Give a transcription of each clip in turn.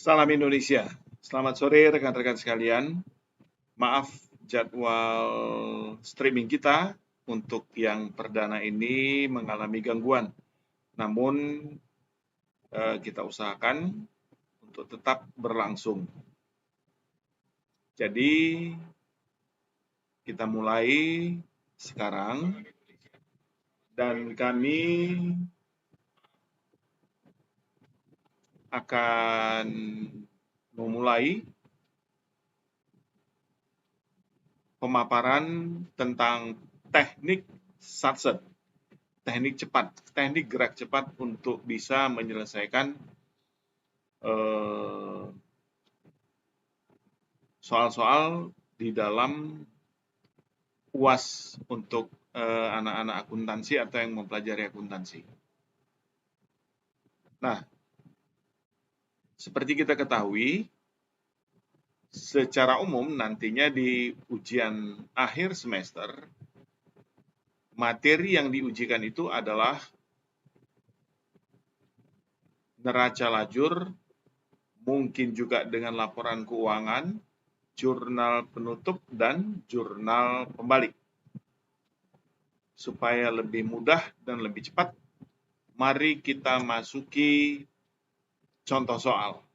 Salam Indonesia. Selamat sore rekan-rekan sekalian. Maaf jadwal streaming kita untuk yang perdana ini mengalami gangguan. Namun kita usahakan untuk tetap berlangsung. Jadi kita mulai sekarang dan kami akan memulai pemaparan tentang teknik satset, teknik cepat, teknik gerak cepat untuk bisa menyelesaikan soal-soal di dalam UAS untuk anak-anak akuntansi atau yang mempelajari akuntansi. Nah, seperti kita ketahui, secara umum nantinya di ujian akhir semester, materi yang diujikan itu adalah neraca lajur, mungkin juga dengan laporan keuangan, jurnal penutup, dan jurnal pembalik. Supaya lebih mudah dan lebih cepat, mari kita masuki contoh soal.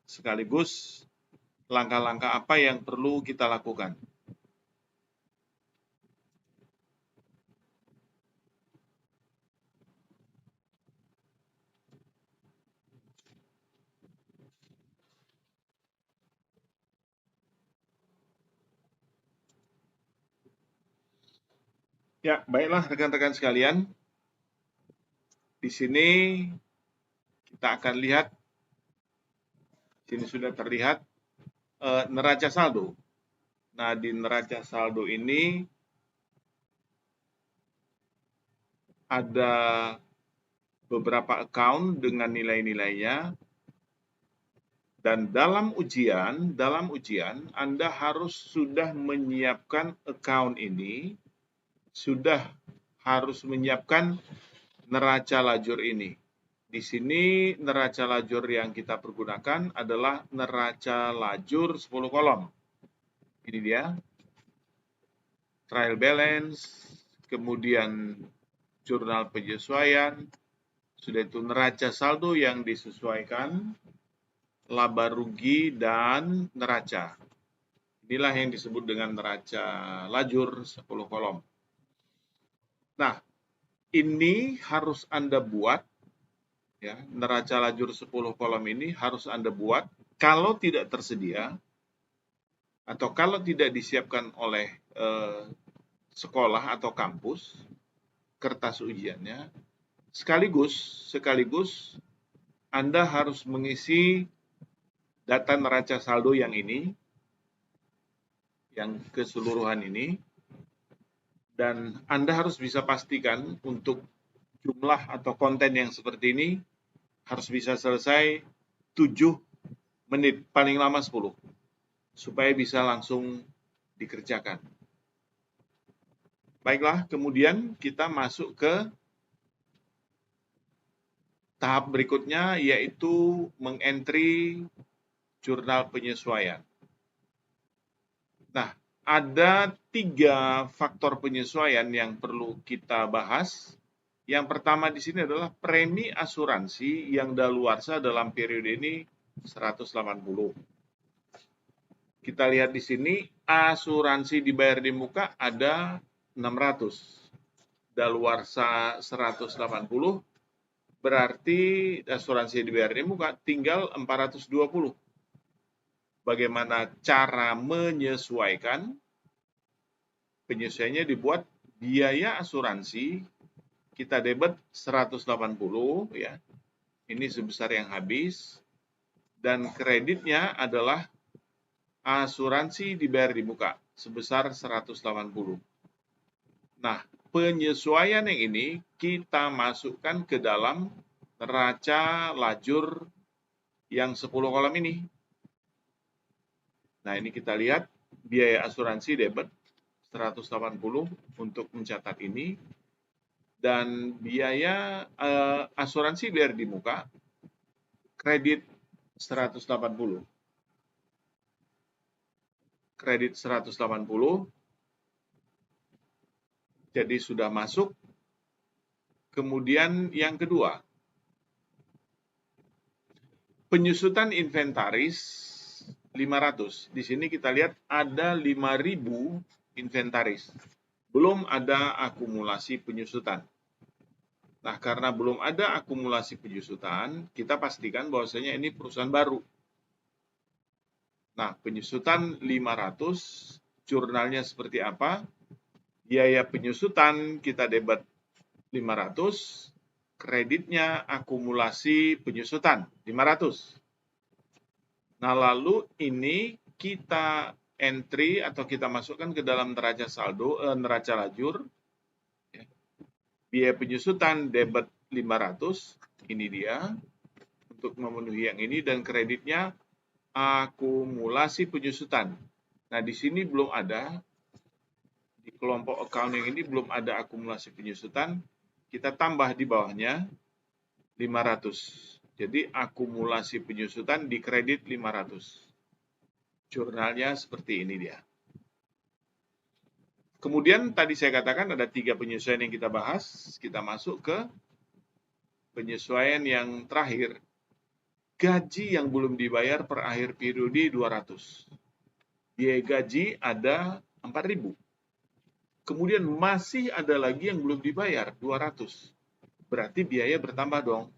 Sekaligus langkah-langkah apa yang perlu kita lakukan. Ya, baiklah rekan-rekan sekalian. Di sini kita akan lihat, sini sudah terlihat neraca saldo. Nah, di neraca saldo ini ada beberapa account dengan nilai-nilainya, dan dalam ujian Anda harus sudah menyiapkan account ini, sudah harus menyiapkan neraca lajur ini. Di sini neraca lajur yang kita pergunakan adalah neraca lajur 10 kolom. Ini dia. Trial balance, kemudian jurnal penyesuaian, sudah itu neraca saldo yang disesuaikan, laba rugi, dan neraca. Inilah yang disebut dengan neraca lajur 10 kolom. Nah, ini harus Anda buat, ya, neraca lajur 10 kolom ini harus Anda buat. Kalau tidak tersedia, atau kalau tidak disiapkan oleh sekolah atau kampus, kertas ujiannya, sekaligus Anda harus mengisi data neraca saldo yang ini, yang keseluruhan ini, dan Anda harus bisa pastikan untuk jumlah atau konten yang seperti ini harus bisa selesai 7 menit, paling lama 10, supaya bisa langsung dikerjakan. Baiklah, kemudian kita masuk ke tahap berikutnya, yaitu mengentry jurnal penyesuaian. Nah, ada 3 faktor penyesuaian yang perlu kita bahas. Yang pertama di sini adalah premi asuransi yang daluarsa dalam periode ini 180. Kita lihat di sini, asuransi dibayar di muka ada 600. Daluarsa 180, berarti asuransi dibayar di muka tinggal 420. Bagaimana cara menyesuaikan? Penyesuaiannya dibuat biaya asuransi kita debit 180, ya. Ini sebesar yang habis, dan kreditnya adalah asuransi dibayar di muka sebesar 180. Nah, penyesuaian yang ini kita masukkan ke dalam neraca lajur yang 10 kolom ini. Nah, ini kita lihat biaya asuransi debit 180 untuk mencatat ini, dan biaya asuransi bayar di muka, kredit 180. Kredit 180. Jadi sudah masuk. Kemudian yang kedua, penyusutan inventaris 500. Di sini kita lihat ada 5.000 inventaris. Belum ada akumulasi penyusutan. Nah, karena belum ada akumulasi penyusutan, kita pastikan bahwasanya ini perusahaan baru. Nah, penyusutan 500, jurnalnya seperti apa? Biaya penyusutan kita debit 500, kreditnya akumulasi penyusutan 500. Nah, lalu ini kita entry atau kita masukkan ke dalam neraca saldo, neraca lajur. Biaya penyusutan debit 500, ini dia, untuk memenuhi yang ini, dan kreditnya akumulasi penyusutan. Nah, di sini belum ada, di kelompok accounting ini belum ada akumulasi penyusutan, kita tambah di bawahnya 500. Jadi akumulasi penyusutan di kredit 500. Jurnalnya seperti ini dia. Kemudian tadi saya katakan ada 3 penyesuaian yang kita bahas. Kita masuk ke penyesuaian yang terakhir. Gaji yang belum dibayar per akhir periode 200. Biaya gaji ada 4.000. Kemudian masih ada lagi yang belum dibayar 200. Berarti biaya bertambah dong.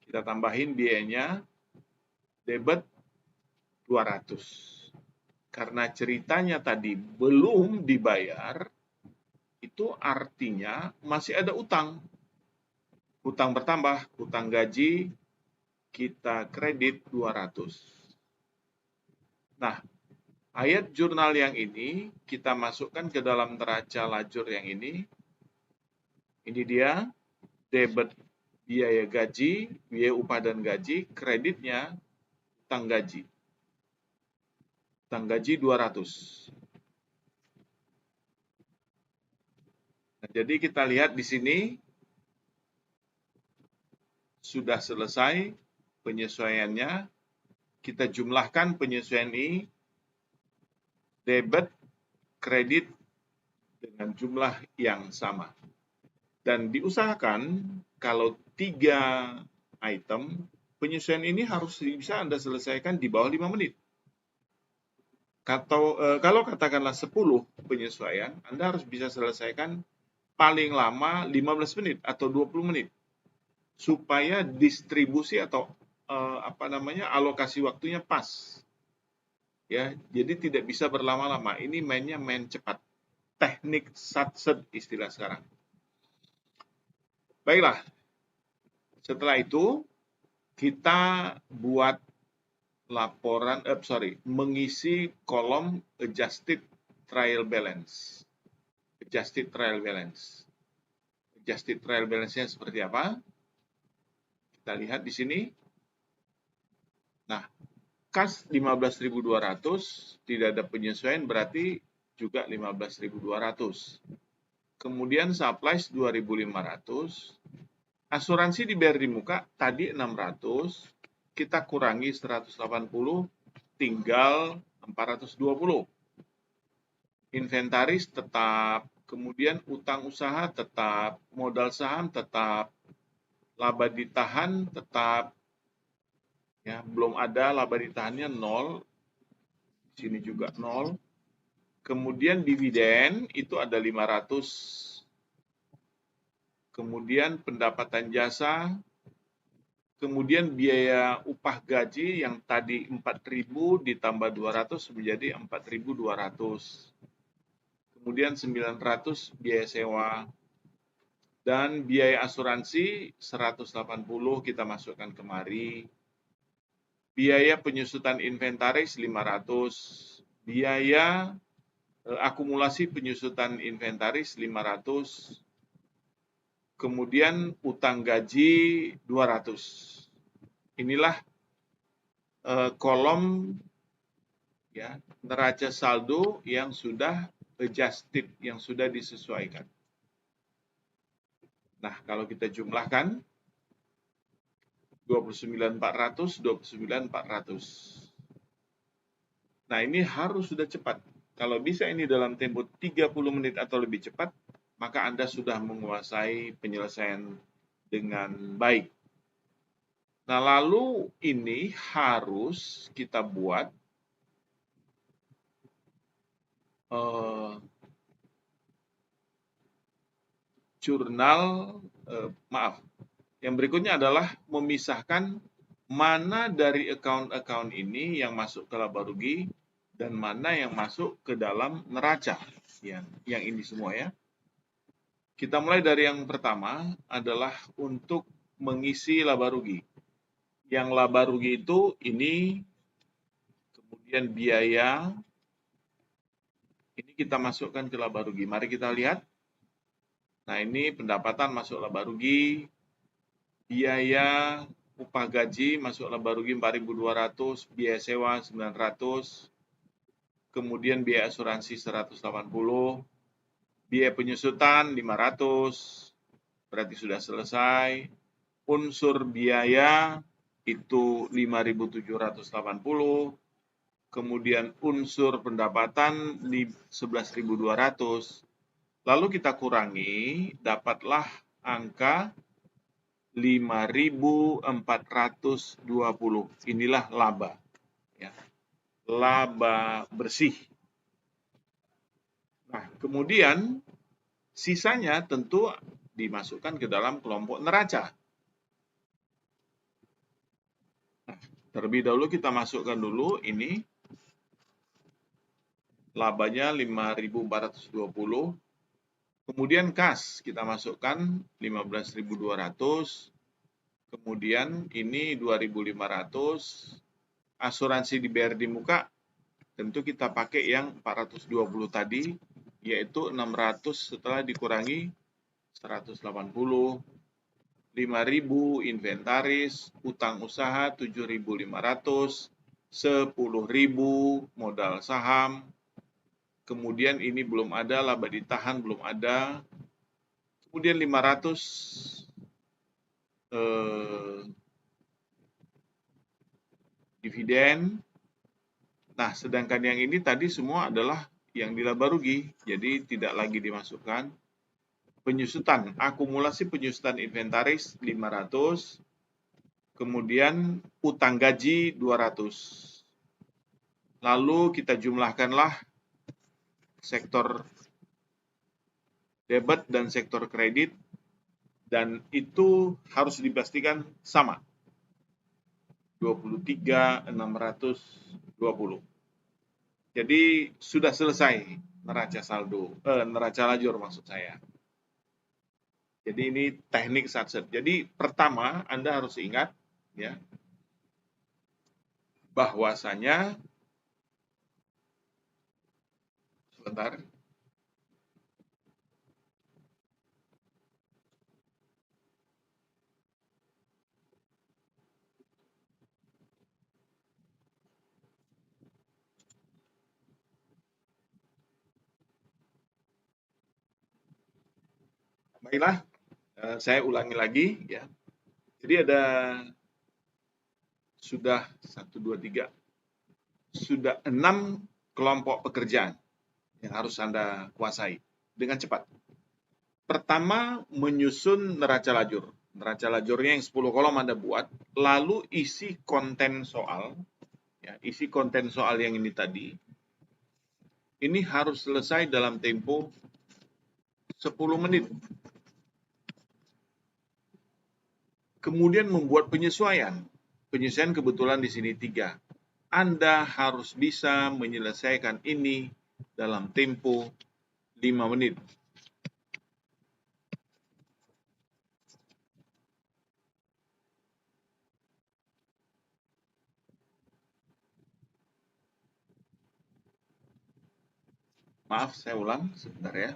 Kita tambahin biayanya debit 200. Karena ceritanya tadi belum dibayar, itu artinya masih ada utang. Utang bertambah, utang gaji kita kredit 200. Nah, ayat jurnal yang ini kita masukkan ke dalam neraca lajur yang ini. Ini dia debit biaya gaji, biaya upah dan gaji, kreditnya utang gaji. Utang gaji 200. Nah, jadi kita lihat di sini sudah selesai penyesuaiannya. Kita jumlahkan penyesuaian ini, debit, kredit dengan jumlah yang sama. Dan diusahakan kalau 3 item, penyesuaian ini harus bisa Anda selesaikan di bawah 5 menit. Kalau katakanlah 10 penyesuaian, Anda harus bisa selesaikan paling lama 15 menit atau 20 menit. Supaya distribusi atau alokasi waktunya pas. Ya, jadi tidak bisa berlama-lama. Ini mainnya main cepat. Teknik satset istilah sekarang. Baiklah. Setelah itu kita buat laporan, mengisi kolom adjusted trial balance. Adjusted trial balance. Adjusted trial balance-nya seperti apa? Kita lihat di sini. Nah, kas 15.200, tidak ada penyesuaian berarti juga 15.200. Kemudian supplies 2.500. Asuransi dibayar di muka tadi 600. Kita kurangi 180, tinggal 420. Inventaris tetap, kemudian utang usaha tetap, modal saham tetap, laba ditahan tetap, ya, belum ada laba ditahannya 0, sini juga 0. Kemudian dividen itu ada 500. Kemudian pendapatan jasa, kemudian biaya upah gaji yang tadi 4.000 ditambah 200 menjadi 4.200. Kemudian 900 biaya sewa. Dan biaya asuransi 180 kita masukkan kemari. Biaya penyusutan inventaris 500. Biaya akumulasi penyusutan inventaris 500. Kemudian utang gaji 200. Inilah kolom ya neraca saldo yang sudah adjusted, yang sudah disesuaikan. Nah, kalau kita jumlahkan, 29.400, 29.400. Nah, ini harus sudah cepat. Kalau bisa ini dalam tempo 30 menit atau lebih cepat, maka Anda sudah menguasai penyelesaian dengan baik. Nah, lalu ini harus kita buat jurnal, yang berikutnya adalah memisahkan mana dari account-account ini yang masuk ke laba rugi dan mana yang masuk ke dalam neraca. Yang ini semua ya. Kita mulai dari yang pertama adalah untuk mengisi laba rugi. Yang laba rugi itu ini, kemudian biaya, ini kita masukkan ke laba rugi. Mari kita lihat. Nah, ini pendapatan masuk laba rugi, biaya upah gaji masuk laba rugi 4.200, biaya sewa 900, kemudian biaya asuransi 180, biaya penyusutan 500, berarti sudah selesai. Unsur biaya itu 5.780, kemudian unsur pendapatan di 11.200. Lalu kita kurangi, dapatlah angka 5.420. Inilah laba. Ya. Laba bersih. Nah, kemudian sisanya tentu dimasukkan ke dalam kelompok neraca. Nah, terlebih dahulu kita masukkan dulu ini. Labanya 5.420. Kemudian kas kita masukkan 15.200. Kemudian ini 2.500. Asuransi dibayar di muka, tentu kita pakai yang 420 tadi, yaitu 600 setelah dikurangi 180, 5.000 inventaris, utang usaha 7.500, 10.000 modal saham, kemudian ini belum ada, laba ditahan belum ada, kemudian 500 dividen. Nah, sedangkan yang ini tadi semua adalah yang dilaba rugi, jadi tidak lagi dimasukkan. Penyusutan, akumulasi penyusutan inventaris 500, kemudian utang gaji 200. Lalu kita jumlahkanlah sektor debit dan sektor kredit, dan itu harus dipastikan sama. 23.620. Jadi sudah selesai neraca saldo, neraca lajur maksud saya. Jadi ini teknik satset. Jadi pertama Anda harus ingat ya bahwasanya sebentar. Baiklah, saya ulangi lagi ya. Jadi ada sudah 1, 2, 3, sudah 6 kelompok pekerjaan yang harus Anda kuasai dengan cepat. Pertama, menyusun neraca lajur. Neraca lajurnya yang 10 kolom Anda buat, lalu isi konten soal. Ya, isi konten soal yang ini tadi. Ini harus selesai dalam tempo 10 menit. Kemudian membuat penyesuaian. Penyesuaian kebetulan di sini 3. Anda harus bisa menyelesaikan ini dalam tempo 5 menit. Maaf, saya ulang sebentar ya.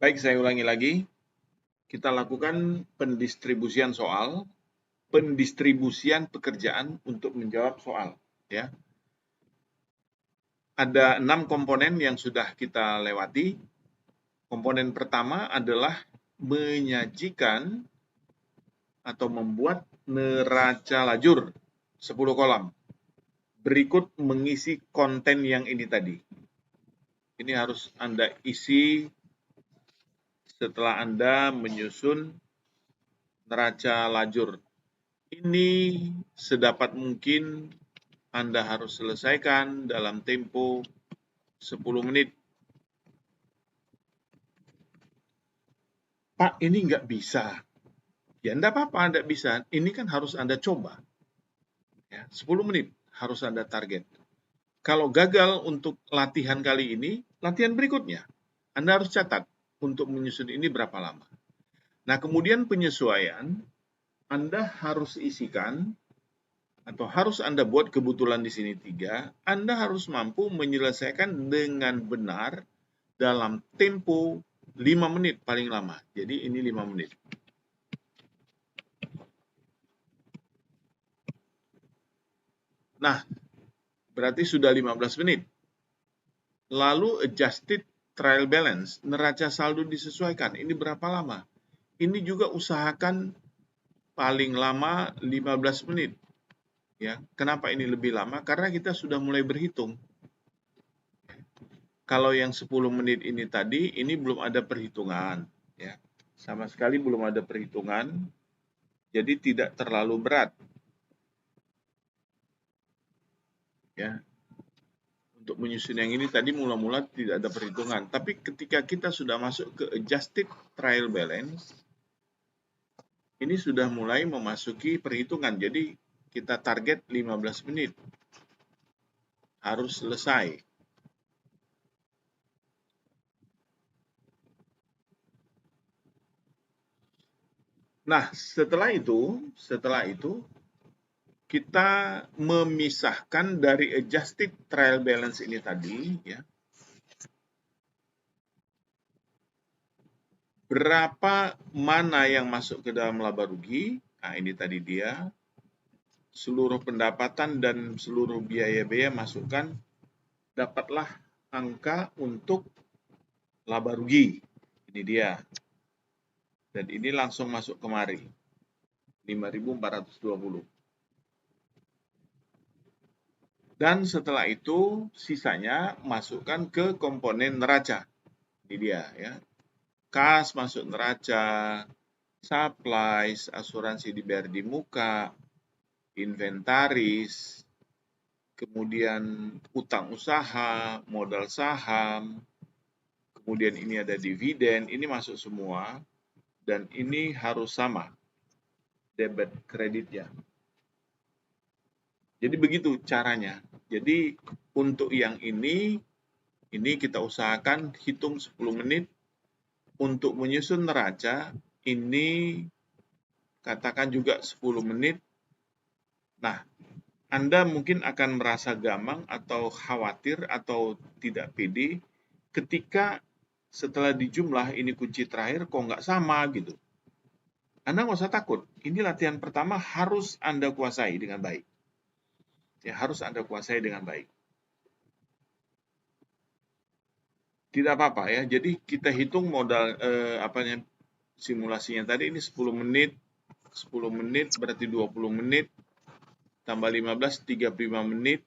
Baik, saya ulangi lagi. Kita lakukan pendistribusian soal, pendistribusian pekerjaan untuk menjawab soal. Ya. Ada 6 komponen yang sudah kita lewati. Komponen pertama adalah menyajikan atau membuat neraca lajur 10 kolom. Berikut mengisi konten yang ini tadi. Ini harus Anda isi setelah Anda menyusun neraca lajur. Ini sedapat mungkin Anda harus selesaikan dalam tempo 10 menit. Pak, ini nggak bisa. Ya, enggak apa-apa, enggak bisa. Ini kan harus Anda coba. Ya, 10 menit harus Anda target. Kalau gagal untuk latihan kali ini, latihan berikutnya. Anda harus catat untuk menyusun ini berapa lama. Nah, kemudian penyesuaian, Anda harus isikan atau harus Anda buat kebetulan di sini 3, Anda harus mampu menyelesaikan dengan benar dalam tempo 5 menit paling lama. Jadi ini 5 menit. Nah, berarti sudah 15 menit. Lalu adjusted trial balance, neraca saldo disesuaikan. Ini berapa lama? Ini juga usahakan paling lama 15 menit. Ya, kenapa ini lebih lama? Karena kita sudah mulai berhitung. Kalau yang 10 menit ini tadi, ini belum ada perhitungan. Ya, sama sekali belum ada perhitungan, jadi tidak terlalu berat. Ya, untuk menyusun yang ini tadi mula-mula tidak ada perhitungan. Tapi ketika kita sudah masuk ke adjusted trial balance, ini sudah mulai memasuki perhitungan. Jadi kita target 15 menit. Harus selesai. Nah, setelah itu kita memisahkan dari adjusted trial balance ini tadi, ya, berapa mana yang masuk ke dalam laba rugi. Nah, ini tadi dia. Seluruh pendapatan dan seluruh biaya-biaya masukkan, dapatlah angka untuk laba rugi. Ini dia. Dan ini langsung masuk kemari. 5.420. Dan setelah itu sisanya masukkan ke komponen neraca. Ini dia ya. Kas masuk neraca, supplies, asuransi dibayar di muka, inventaris, kemudian utang usaha, modal saham, kemudian ini ada dividen, ini masuk semua, dan ini harus sama debit kreditnya. Jadi begitu caranya. Jadi untuk yang ini kita usahakan hitung 10 menit. Untuk menyusun neraca, ini katakan juga 10 menit. Nah, Anda mungkin akan merasa gamang atau khawatir atau tidak pede ketika setelah dijumlah ini kunci terakhir kok nggak sama gitu. Anda nggak usah takut. Ini latihan pertama harus Anda kuasai dengan baik. Ya, harus Anda kuasai dengan baik. Tidak apa-apa ya. Jadi kita hitung modal simulasinya tadi ini 10 menit. 10 menit berarti 20 menit tambah 15 35 menit.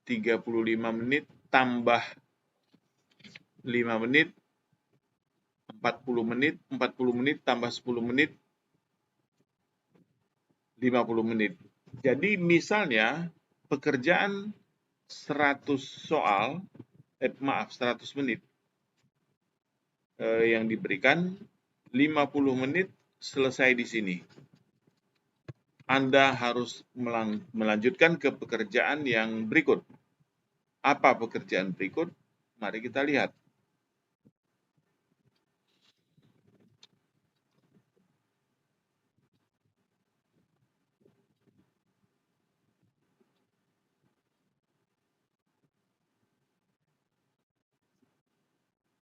35 menit tambah 5 menit 40 menit, 40 menit tambah 10 menit 50 menit. Jadi misalnya pekerjaan 100 soal 100 menit yang diberikan 50 menit selesai di sini. Anda harus melanjutkan ke pekerjaan yang berikut. Apa pekerjaan berikut? Mari kita lihat.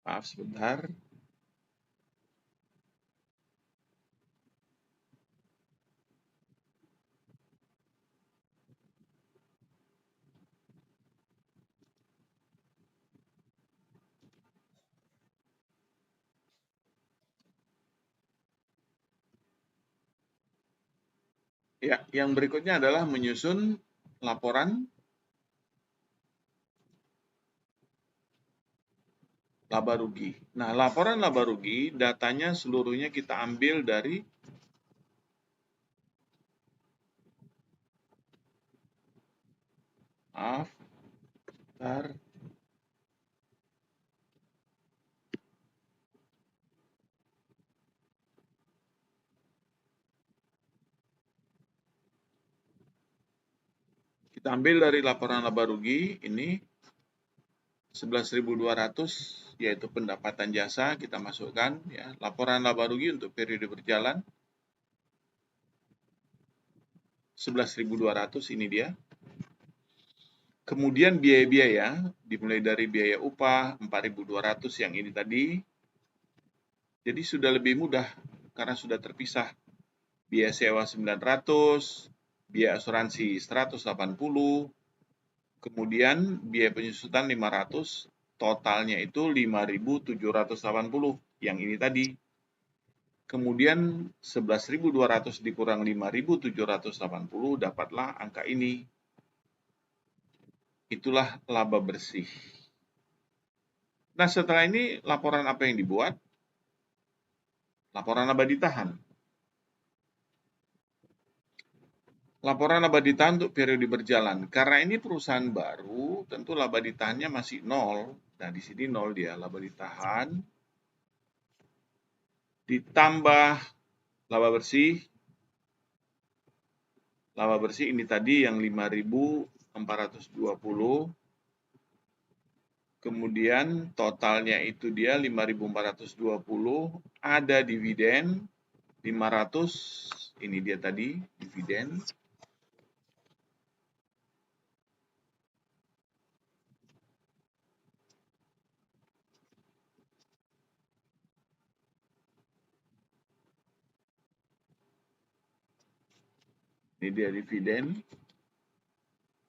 Maaf sebentar. Ya, yang berikutnya adalah menyusun laporan laba rugi. Nah, laporan laba rugi datanya seluruhnya kita ambil dari kita ambil dari laporan laba rugi ini 11.200 yaitu pendapatan jasa kita masukkan ya. Laporan laba rugi untuk periode berjalan 11.200 ini dia. Kemudian biaya-biaya dimulai dari biaya upah 4.200 yang ini tadi. Jadi sudah lebih mudah karena sudah terpisah. Biaya sewa 900, biaya asuransi 180, kemudian biaya penyusutan 500, totalnya itu 5.780 yang ini tadi. Kemudian 11.200 dikurang 5.780 dapatlah angka ini. Itulah laba bersih. Nah, setelah ini laporan apa yang dibuat? Laporan laba ditahan. Laporan laba ditahan untuk periode berjalan. Karena ini perusahaan baru, tentu laba ditahannya masih nol. Nah, di sini nol dia, laba ditahan. Ditambah laba bersih. Laba bersih ini tadi yang 5.420. Kemudian totalnya itu dia 5.420. Ada dividen 500. Ini dia tadi, dividen. Ini dia dividen.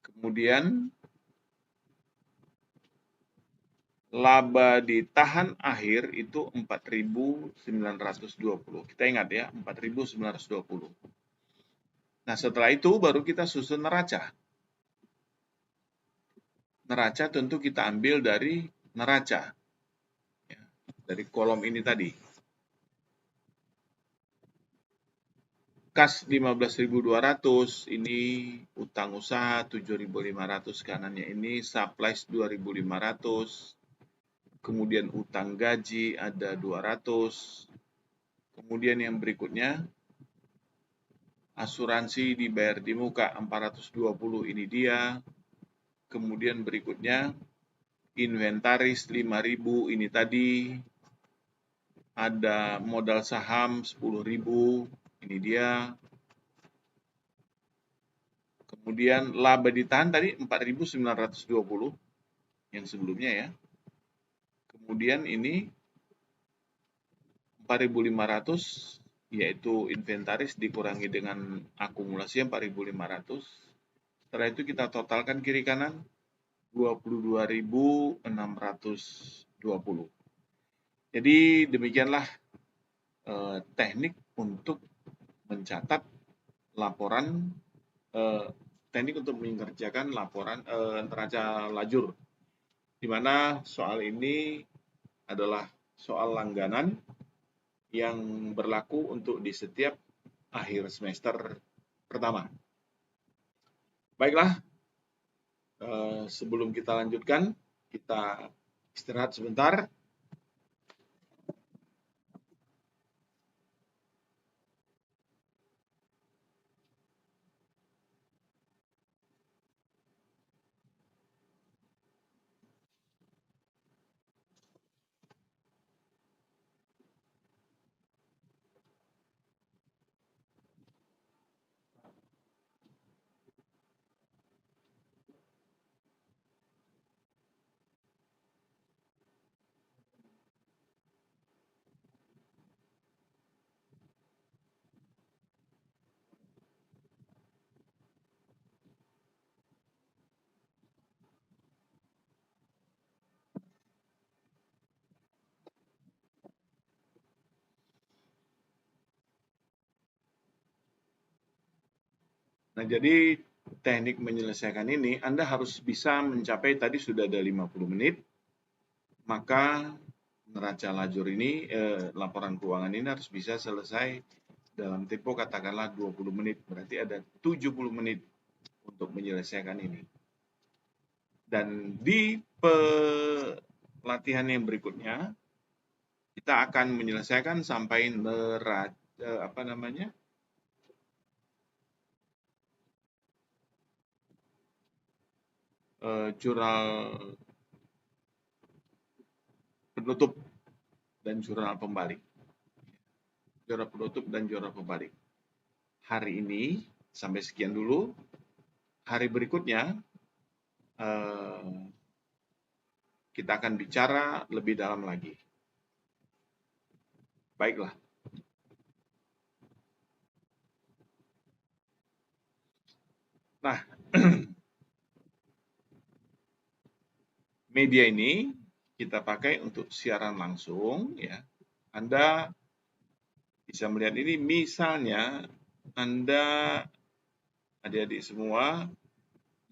Kemudian laba ditahan akhir itu 4.920. Kita ingat ya, 4.920. Nah, setelah itu baru kita susun neraca. Neraca tentu kita ambil dari neraca. Ya, dari kolom ini tadi. Kas 15.200, ini utang usaha 7.500 kanannya ini, supplies 2.500, kemudian utang gaji ada 200, kemudian yang berikutnya asuransi dibayar di muka 420 ini dia, kemudian berikutnya inventaris 5.000 ini tadi, ada modal saham 10.000 ini dia. Kemudian laba ditahan tadi 4.920 yang sebelumnya ya. Kemudian ini 4.500 yaitu inventaris dikurangi dengan akumulasi 4.500. Setelah itu kita totalkan kiri kanan 22.620. Jadi demikianlah teknik untuk mencatat laporan, teknik untuk mengerjakan laporan neraca lajur, di mana soal ini adalah soal langganan yang berlaku untuk di setiap akhir semester pertama. Baiklah, sebelum kita lanjutkan, kita istirahat sebentar. Nah, jadi teknik menyelesaikan ini Anda harus bisa mencapai tadi sudah ada 50 menit, maka neraca lajur ini, laporan keuangan ini harus bisa selesai dalam tempo katakanlah 20 menit, berarti ada 70 menit untuk menyelesaikan ini. Dan di pelatihan yang berikutnya, kita akan menyelesaikan sampai jurnal penutup dan jurnal pembalik. Jurnal penutup dan jurnal pembalik. Hari ini sampai sekian dulu. Hari berikutnya kita akan bicara lebih dalam lagi. Baiklah. Nah, media ini kita pakai untuk siaran langsung, ya. Anda bisa melihat ini, misalnya Anda, adik-adik semua,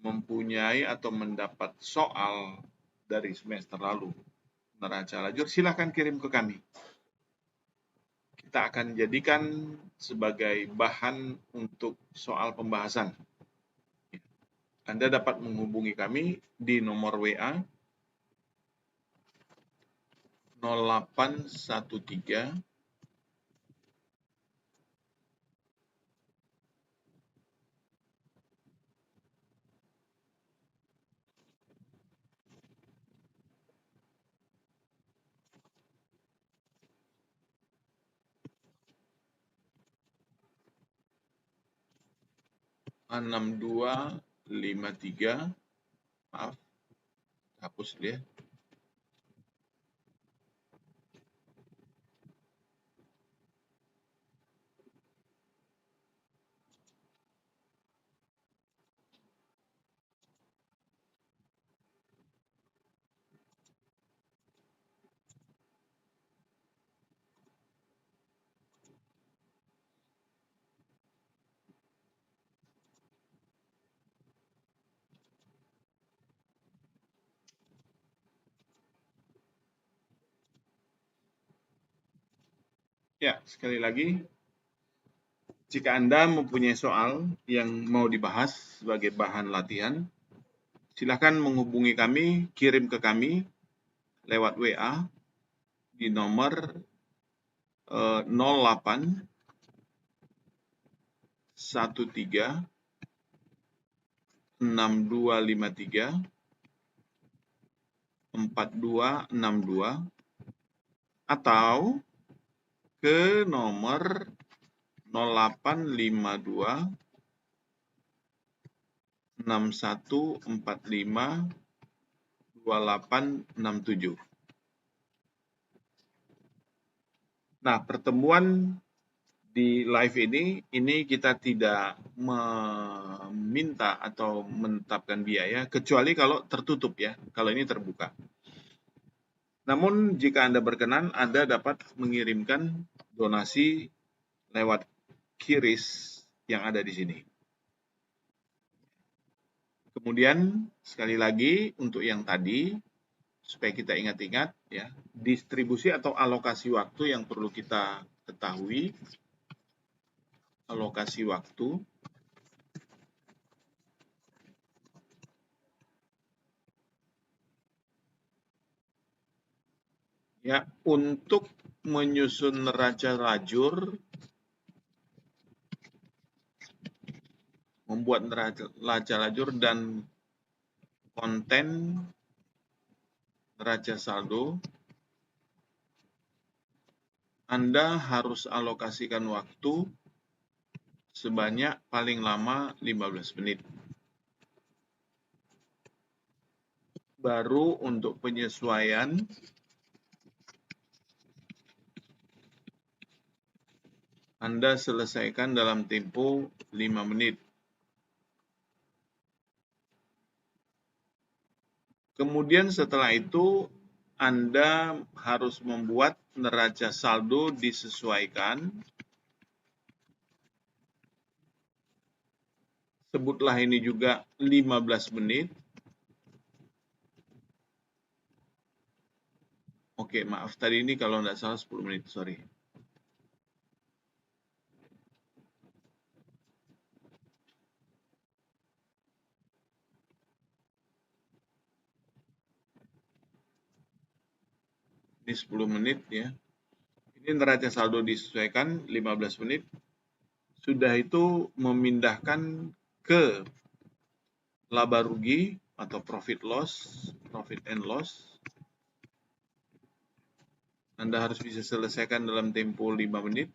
mempunyai atau mendapat soal dari semester lalu, neraca lajur, silakan kirim ke kami. Kita akan jadikan sebagai bahan untuk soal pembahasan. Anda dapat menghubungi kami di nomor WA 0813 6253, maaf, hapus dia. Ya, sekali lagi, jika Anda mempunyai soal yang mau dibahas sebagai bahan latihan, silakan menghubungi kami, kirim ke kami lewat WA di nomor 08 13 6253 4262 atau ke nomor 0852 6145 2867. Nah, pertemuan di live ini kita tidak meminta atau menetapkan biaya, kecuali kalau tertutup, ya, kalau ini terbuka. Namun jika Anda berkenan, Anda dapat mengirimkan donasi lewat QRIS yang ada di sini. Kemudian sekali lagi untuk yang tadi, supaya kita ingat-ingat, ya, distribusi atau alokasi waktu yang perlu kita ketahui. Alokasi waktu ya untuk menyusun neraca lajur, membuat neraca lajur dan konten neraca saldo, Anda harus alokasikan waktu sebanyak paling lama 15 menit. Baru untuk penyesuaian Anda selesaikan dalam tempo 5 menit. Kemudian setelah itu Anda harus membuat neraca saldo disesuaikan Sebutlah ini juga 15 menit. Oke, maaf tadi ini kalau nggak salah 10 menit, sorry. Ini 10 menit ya. Ini neraca saldo disesuaikan 15 menit. Sudah itu memindahkan ke laba rugi atau profit and loss. Anda harus bisa selesaikan dalam tempo 5 menit.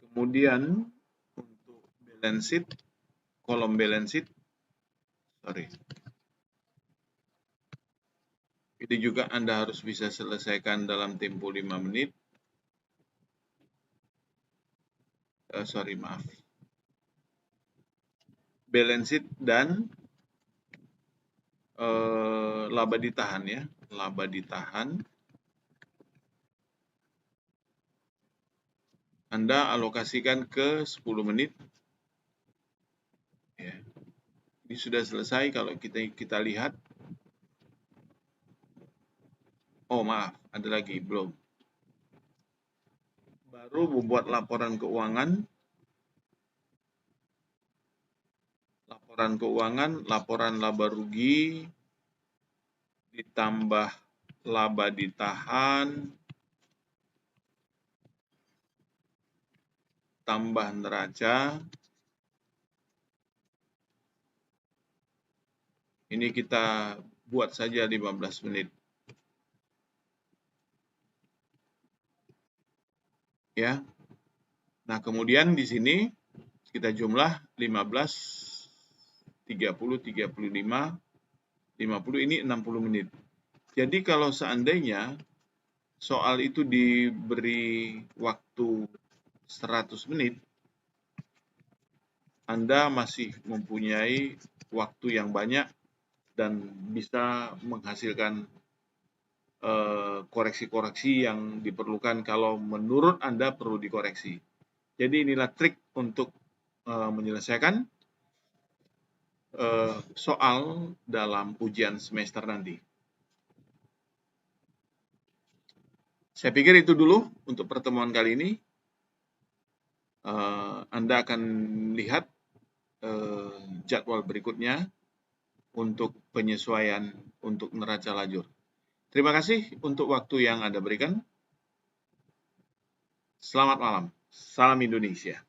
Kemudian untuk balance sheet, kolom balance sheet, ini juga Anda harus bisa selesaikan dalam tempo 5 menit. Maaf. Balance sheet dan laba ditahan ya, laba ditahan. Anda alokasikan ke 10 menit. Ya. Ini sudah selesai kalau kita lihat. Oh maaf, ada lagi belum. Baru membuat laporan keuangan. Laporan laba rugi, ditambah laba ditahan, tambah neraca. Ini kita buat saja 15 menit. Ya. Nah, kemudian di sini kita jumlah 15, 30, 35, 50, ini 60 menit. Jadi kalau seandainya soal itu diberi waktu 100 menit, Anda masih mempunyai waktu yang banyak dan bisa menghasilkan koreksi-koreksi yang diperlukan kalau menurut Anda perlu dikoreksi. Jadi inilah trik untuk menyelesaikan soal dalam ujian semester nanti. Saya pikir itu dulu untuk pertemuan kali ini. Anda akan lihat jadwal berikutnya untuk penyesuaian untuk neraca lajur. Terima kasih untuk waktu yang Anda berikan. Selamat malam. Salam Indonesia.